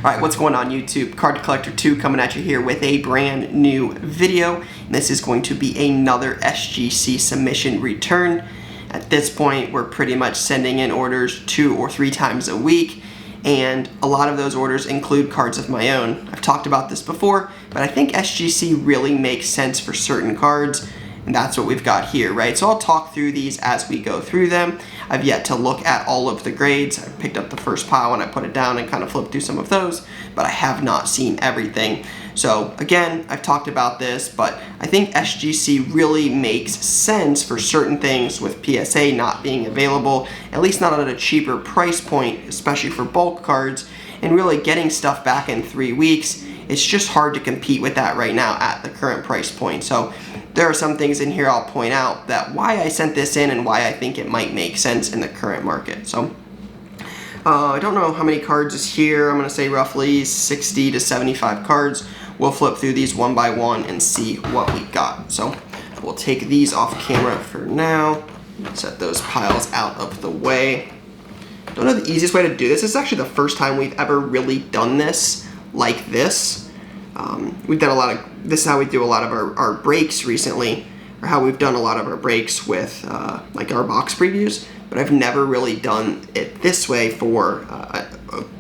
Alright, what's going on YouTube? Card Collector 2 coming at you here with a brand new video. And this is going to be another SGC submission return. At this point, we're pretty much sending in orders 2 or 3 times a week. And a lot of those orders include cards of my own. I've talked about this before, but I think SGC really makes sense for certain cards. And that's what we've got here, right? So I'll talk through these as we go through them. I've yet to look at all of the grades. I picked up the first pile and I put it down and kind of flipped through some of those, but I have not seen everything. So again, I've talked about this, but I think SGC really makes sense for certain things with PSA not being available, at least not at a cheaper price point, especially for bulk cards, and really getting stuff back in 3 weeks. It's just hard to compete with that right now at the current price point. So there are some things in here I'll point out that why I sent this in and why I think it might make sense in the current market. So I don't know how many cards is here. I'm going to say roughly 60 to 75 cards. We'll flip through these one by one and see what we got. So we'll take these off camera for now. Set those piles out of the way. Don't know the easiest way to do this. This is actually the first time we've ever really done this like this. We've done a lot of, this is how we do a lot of our breaks recently, or how we've done a lot of our breaks with like our box previews, but I've never really done it this way for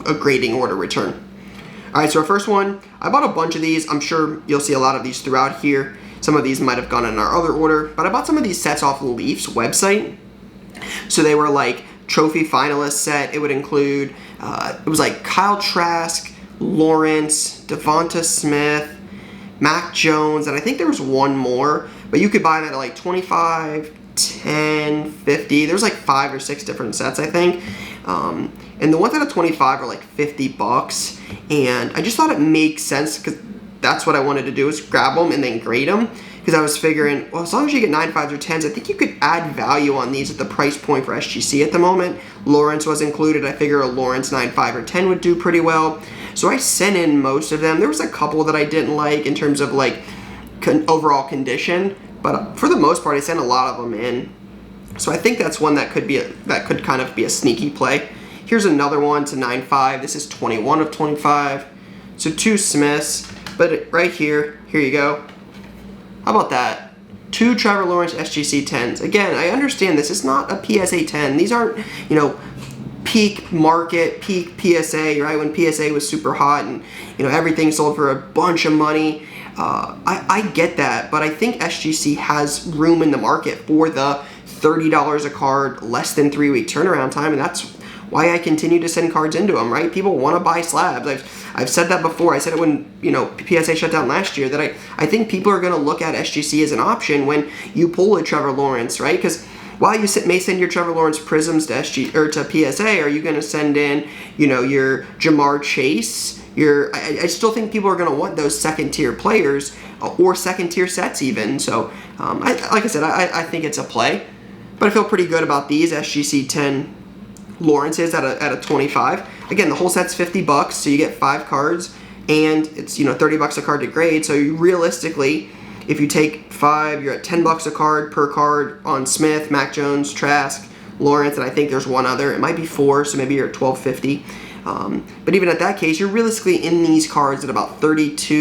a grading order return. Alright, so our first one, I bought a bunch of these. I'm sure you'll see a lot of these throughout here. Some of these might have gone in our other order, but I bought some of these sets off Leaf's website. So they were like trophy finalist set. It would include, it was like Kyle Trask, Lawrence, Devonta Smith, Mac Jones, and I think there was one more, but you could buy that at like 25, 10, 50. There's like 5 or 6 different sets, I think. And the ones out of 25 are like 50 bucks. And I just thought it makes sense because that's what I wanted to do, is grab them and then grade them. Because I was figuring, well, as long as you get 9.5s or 10s, I think you could add value on these at the price point for SGC at the moment. Lawrence was included. I figure a Lawrence 9.5 or 10 would do pretty well. So I sent in most of them. There was a couple that I didn't like in terms of like overall condition, but for the most part, I sent a lot of them in. So I think that's one that could be that could kind of be a sneaky play. Here's another one to 9.5. This is 21 of 25. So 2 Smiths, but right here you go. How about that? 2 Trevor Lawrence SGC 10s. Again, I understand this is not a PSA 10. These aren't, you know, peak market, peak PSA, right? When PSA was super hot and, you know, everything sold for a bunch of money. I get that, but I think SGC has room in the market for the $30 a card, less than 3-week turnaround time, and that's why I continue to send cards into them, right? People want to buy slabs. I've said that before. I said it when, you know, PSA shut down last year, that I think people are going to look at SGC as an option when you pull a Trevor Lawrence, right? Because while you may send your Trevor Lawrence prisms to SG or to PSA, are you going to send in, you know, your Jamar Chase? I still think people are going to want those second-tier players or second-tier sets even. So, like I said, I think it's a play, but I feel pretty good about these SGC 10 Lawrence's at a 25. Again, the whole set's 50 bucks, so you get 5 cards, and it's, you know, 30 bucks a card to grade. So you realistically, if you take 5, you're at 10 bucks a card per card on Smith, Mac Jones, Trask, Lawrence, and I think there's one other. It might be 4, so maybe you're at $12.50. But even at that case, you're realistically in these cards at about 32,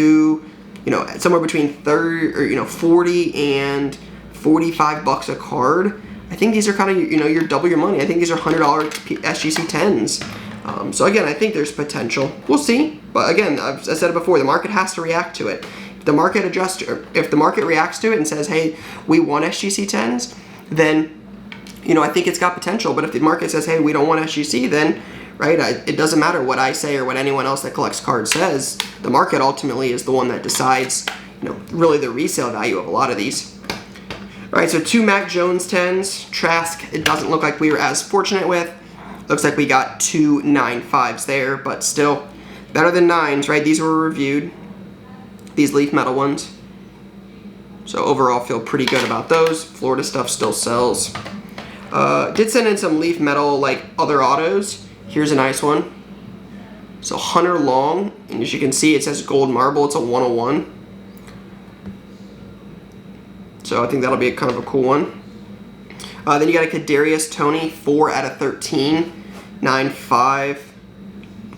you know, somewhere between 30 or, you know, 40 and 45 bucks a card. I think these are kind of, you know, you're double your money. I think these are $100 SGC 10s. So again, I think there's potential. We'll see. But again, I've said it before, the market has to react to it. If the market if the market reacts to it and says, hey, we want SGC 10s, then, you know, I think it's got potential. But if the market says, hey, we don't want SGC, then, right, it doesn't matter what I say or what anyone else that collects cards says. The market ultimately is the one that decides, you know, really the resale value of a lot of these. Alright, so 2 Mac Jones 10s. Trask, it doesn't look like we were as fortunate with. Looks like we got 2 9.5s there, but still better than 9s, right? These were reviewed, these Leaf Metal ones. So overall, feel pretty good about those. Florida stuff still sells. Did send in some Leaf Metal, like other autos. Here's a nice one. So Hunter Long, and as you can see, it says gold marble. It's a 101. So I think that'll be kind of a cool one. Then you got a Kadarius Toney, 4 out of 13, 9.5.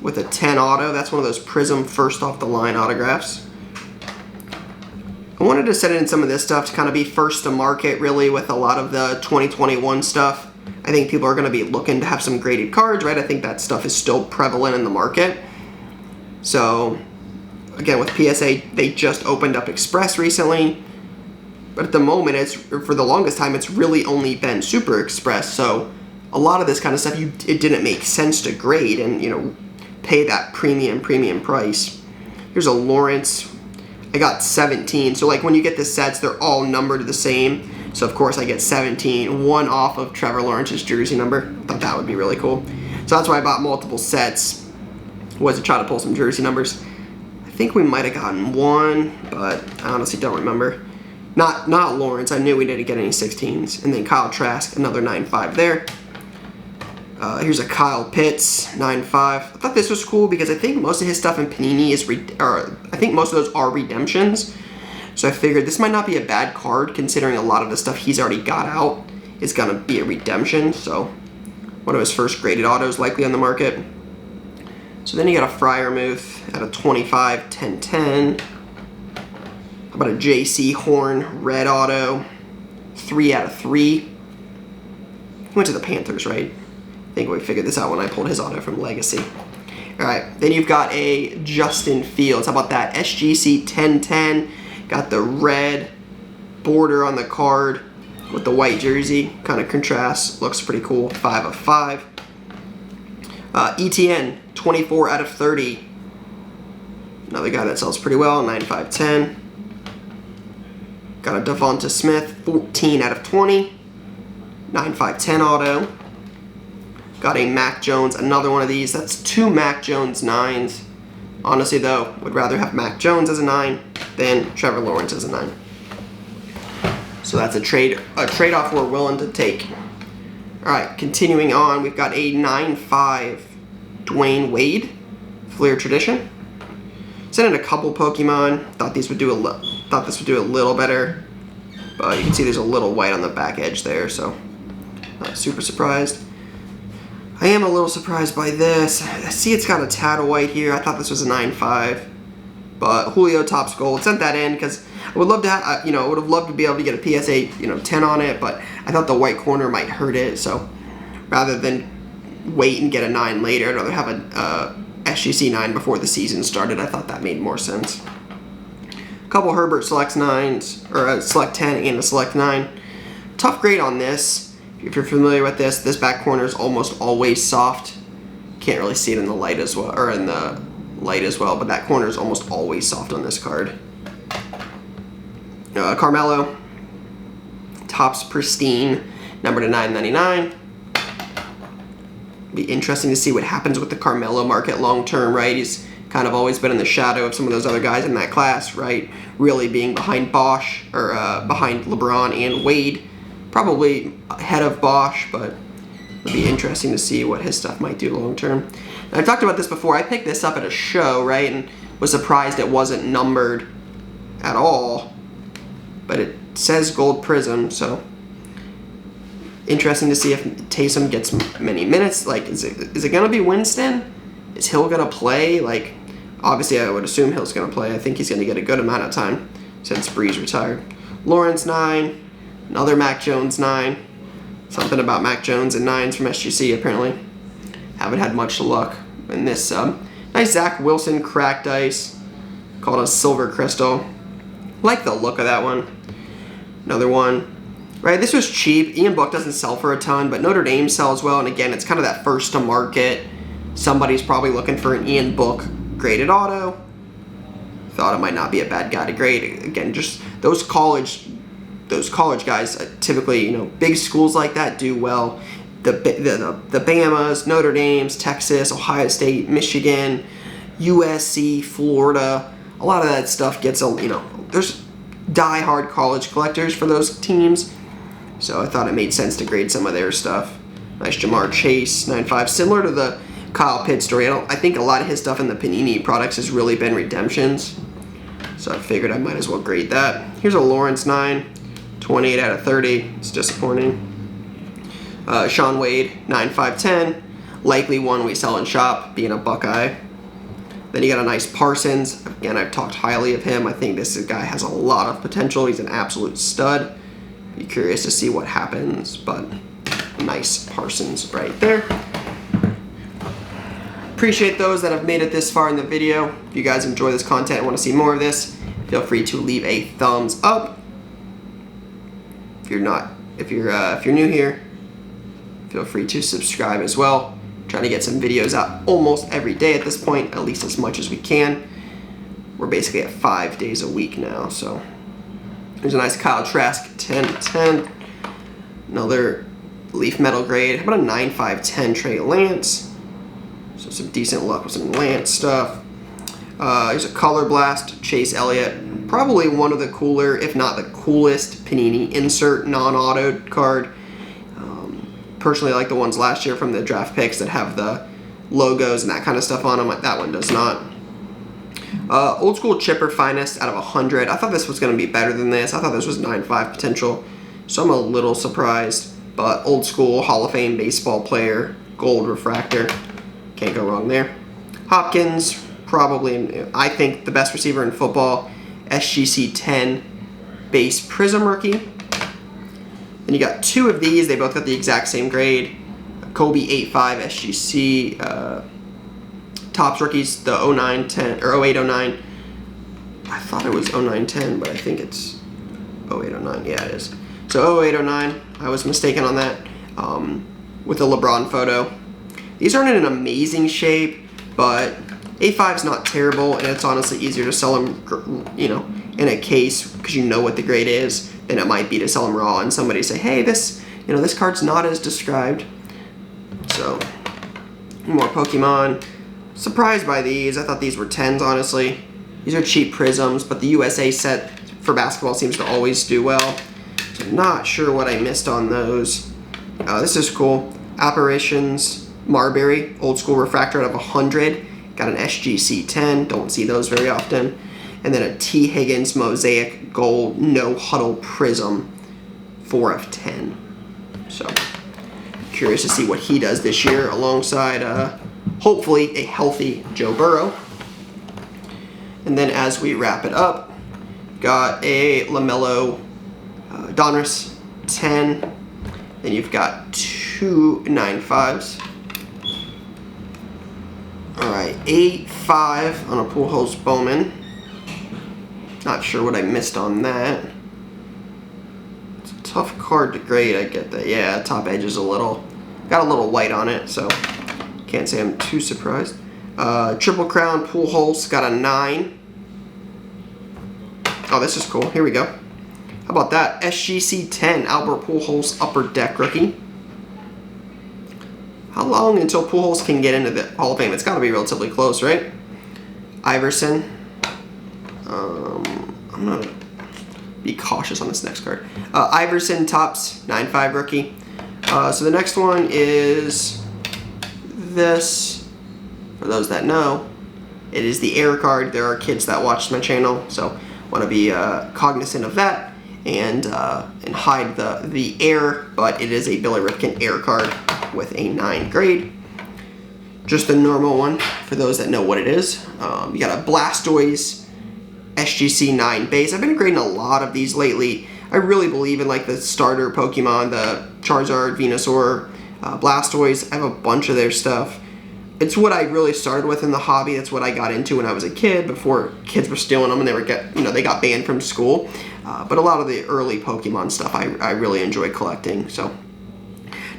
with a 10 auto. That's one of those Prism first off the line autographs. I wanted to set in some of this stuff to kind of be first to market really with a lot of the 2021 stuff. I think people are going to be looking to have some graded cards, right? I think that stuff is still prevalent in the market. So, again, with PSA, they just opened up Express recently. But at the moment, for the longest time, it's really only been Super Express. So, a lot of this kind of stuff, it didn't make sense to grade and, pay that premium price. Here's a Lawrence. I got 17. So, like, when you get the sets, they're all numbered the same. So, of course, I get 17, one off of Trevor Lawrence's jersey number. I thought that would be really cool. So, that's why I bought multiple sets, was to try to pull some jersey numbers. I think we might have gotten one, but I honestly don't remember. Not Lawrence. I knew we didn't get any 16s. And then Kyle Trask, another 9.5 there. Here's a Kyle Pitts, 9.5. I thought this was cool because I think most of his stuff in Panini I think most of those are redemptions. So I figured this might not be a bad card considering a lot of the stuff he's already got out is going to be a redemption. So one of his first graded autos likely on the market. So then you got a Freiermuth at a 25, 10-10. How about a JC Horn red auto, 3 out of 3. He went to the Panthers, right? I think we figured this out when I pulled his auto from Legacy. All right, then you've got a Justin Fields. How about that? SGC 10-10. Got the red border on the card with the white jersey. Kind of contrasts. Looks pretty cool. 5 of 5. ETN, 24 out of 30. Another guy that sells pretty well. 9.5, 10. Got a Devonta Smith, 14 out of 20. 9.5, 10 auto. Got a Mac Jones, another one of these. That's 2 Mac Jones 9s. Honestly, though, would rather have Mac Jones as a 9 than Trevor Lawrence as a 9. So that's a trade-off we're willing to take. All right, continuing on, we've got a 9.5 Dwayne Wade, Fleer Tradition. Sent in a couple Pokemon. Thought this would do a little better, but you can see there's a little white on the back edge there, so not super surprised. I am a little surprised by this. I see it's got a tad of white here. I thought this was a 9.5, but Julio Topps Gold. Sent that in because I would love to have, I would have loved to be able to get a PSA, 10 on it, but I thought the white corner might hurt it. So rather than wait and get a 9 later, I'd rather have a SGC 9 before the season started. I thought that made more sense. A couple Herbert Select 9s, or a Select 10 and a Select 9. Tough grade on this. If you're familiar with this back corner is almost always soft. Can't really see it in the light as well, or in the light as well, but that corner is almost always soft on this card. Carmelo, Topps Pristine, number to 9.99. Be interesting to see what happens with the Carmelo market long term, right? He's kind of always been in the shadow of some of those other guys in that class, right? Really being behind Bosch, or behind LeBron and Wade. Probably ahead of Bosch, but it'll be interesting to see what his stuff might do long term. And I've talked about this before. I picked this up at a show, right, and was surprised it wasn't numbered at all. But it says Gold Prism, so interesting to see if Taysom gets many minutes. Like, is it gonna be Winston? Is Hill gonna play? Like, obviously, I would assume Hill's gonna play. I think he's gonna get a good amount of time since Breeze retired. Lawrence 9. Another Mac Jones 9. Something about Mac Jones and 9s from SGC, apparently. Haven't had much luck in this. Nice Zach Wilson cracked ice. Called a Silver Crystal. Like the look of that one. Another one. Right, this was cheap. Ian Book doesn't sell for a ton, but Notre Dame sells well. And again, it's kind of that first to market. Somebody's probably looking for an Ian Book graded auto. Thought it might not be a bad guy to grade. Again, just those college guys, typically, big schools like that do well. The Bamas, Notre Dames, Texas, Ohio State, Michigan, USC, Florida, a lot of that stuff gets, there's die-hard college collectors for those teams. So I thought it made sense to grade some of their stuff. Nice Jamar Chase, 9.5. Similar to the Kyle Pitts story, I think a lot of his stuff in the Panini products has really been redemptions. So I figured I might as well grade that. Here's a Lawrence 9. 28 out of 30. It's disappointing. Sean Wade, 9.5, 10. Likely one we sell in shop, being a Buckeye. Then you got a nice Parsons. Again, I've talked highly of him. I think this guy has a lot of potential. He's an absolute stud. Be curious to see what happens, but nice Parsons right there. Appreciate those that have made it this far in the video. If you guys enjoy this content and want to see more of this, feel free to leave a thumbs up. If you're new here, feel free to subscribe as well. Trying to get some videos out almost every day at this point, at least as much as we can. We're basically at 5 days a week now, so. There's a nice Kyle Trask 10-10. Another Leaf Metal grade. How about a 9.5-10 Trey Lance? So some decent luck with some Lance stuff. Here's a Color Blast Chase Elliott. Probably one of the cooler, if not the coolest, Panini insert non-auto card. Personally, I like the ones last year from the draft picks that have the logos and that kind of stuff on them. That one does not. Old School Chipper Finest out of 100. I thought this was going to be better than this. I thought this was 9.5 potential, so I'm a little surprised. But Old School Hall of Fame baseball player, gold refractor. Can't go wrong there. Hopkins, probably, I think, the best receiver in football. SGC 10 base Prism rookie. Then you got two of these. They both got the exact same grade. Kobe 8.5 SGC Topps rookies, the 09-10 or 08-09. I thought it was 09-10, but I think it's 08-09. Yeah, it is. So 08-09. I was mistaken on that. With a LeBron photo. These aren't in an amazing shape, but 8.5 is not terrible, and it's honestly easier to sell them, you know, in a case because you know what the grade is than it might be to sell them raw and somebody say, hey, this card's not as described. So, more Pokemon. Surprised by these. I thought these were 10s, honestly. These are cheap Prisms, but the USA set for basketball seems to always do well. So, not sure what I missed on those. This is cool. Apparitions Marbury, Old School Refractor out of 100. Got an SGC 10. Don't see those very often. And then a T. Higgins Mosaic Gold No Huddle Prism 4 of 10. So, curious to see what he does this year alongside, hopefully, a healthy Joe Burrow. And then as we wrap it up, got a LaMelo Donruss 10. Then you've got two 9.5s. Alright, 8.5 on a Pujols Bowman. Not sure what I missed on that. It's a tough card to grade, I get that. Yeah, top edge is got a little white on it, so can't say I'm too surprised. Triple Crown Pujols got a 9. Oh, this is cool. Here we go. How about that? SGC 10 Albert Pujols Upper Deck rookie. How long until Pujols can get into the Hall of Fame? It's got to be relatively close, right? Iverson. I'm going to be cautious on this next card. Iverson Topps 9.5 rookie. So the next one is this. For those that know, it is the air card. There are kids that watch my channel, so want to be cognizant of that and hide the air, but it is a Billy Ripken air card with a 9 grade. Just the normal one for those that know what it is. You got a Blastoise SGC 9 base. I've been grading a lot of these lately. I really believe in like the starter Pokemon, the Charizard, Venusaur, Blastoise. I have a bunch of their stuff. It's what I really started with in the hobby. That's what I got into when I was a kid, before kids were stealing them and they got banned from school. But a lot of the early Pokemon stuff I really enjoy collecting. So,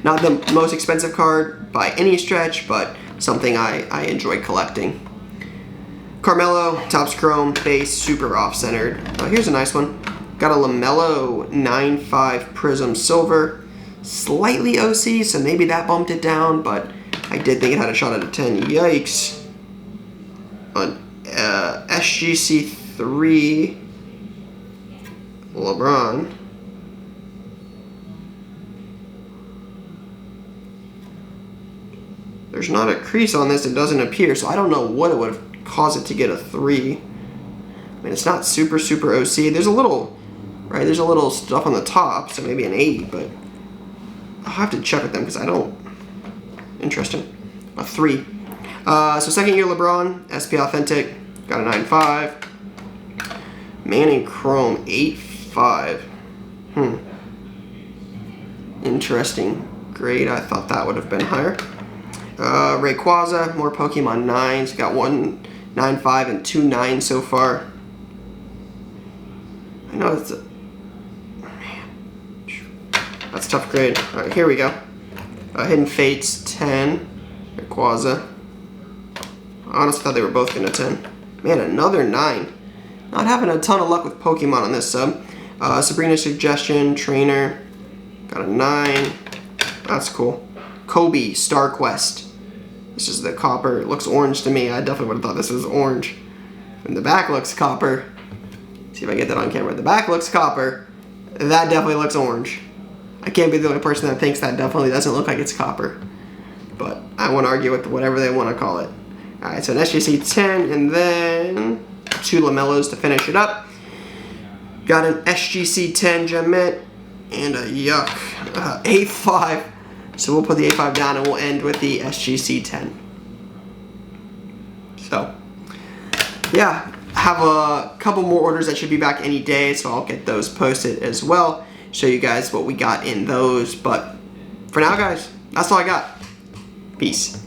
not the most expensive card by any stretch, but something I enjoy collecting. Carmelo, Topps Chrome, base, super off-centered. Oh, here's a nice one. Got a LaMelo 9.5 Prism Silver. Slightly OC, so maybe that bumped it down, but I did think it had a shot at a 10. Yikes. On SGC 3 LeBron. There's not a crease on this, it doesn't appear, so I don't know what it would have caused it to get a 3. I mean, it's not super OC. There's a little, right, there's a little stuff on the top, so maybe an 8, but I'll have to check with them because I don't. Interesting. a 3. So second year LeBron, SP Authentic, got a 9.5. Manning Chrome, 8.5. Interesting grade. I thought that would have been higher. Rayquaza, more Pokemon 9s. Got 1 9.5 and 2 9 so far. I know it's a... Man. That's a tough grade. Alright, here we go. Hidden Fates, 10. Rayquaza. I honestly thought they were both going to 10. Man, another 9. Not having a ton of luck with Pokemon on this sub. Sabrina Suggestion, Trainer. Got a 9. That's cool. Kobe, Star Quest. This is the copper. It looks orange to me. I definitely would have thought this was orange. And the back looks copper. See if I can get that on camera. The back looks copper. That definitely looks orange. I can't be the only person that thinks that definitely doesn't look like it's copper. But I won't argue with whatever they want to call it. Alright, so an SGC 10 and then 2 Lamellos to finish it up. Got an SGC 10 Gemmit and a yuck. 8.5. So we'll put the 8.5 down and we'll end with the SGC 10. So, yeah, have a couple more orders that should be back any day, so I'll get those posted as well. Show you guys what we got in those. But for now, guys, that's all I got. Peace.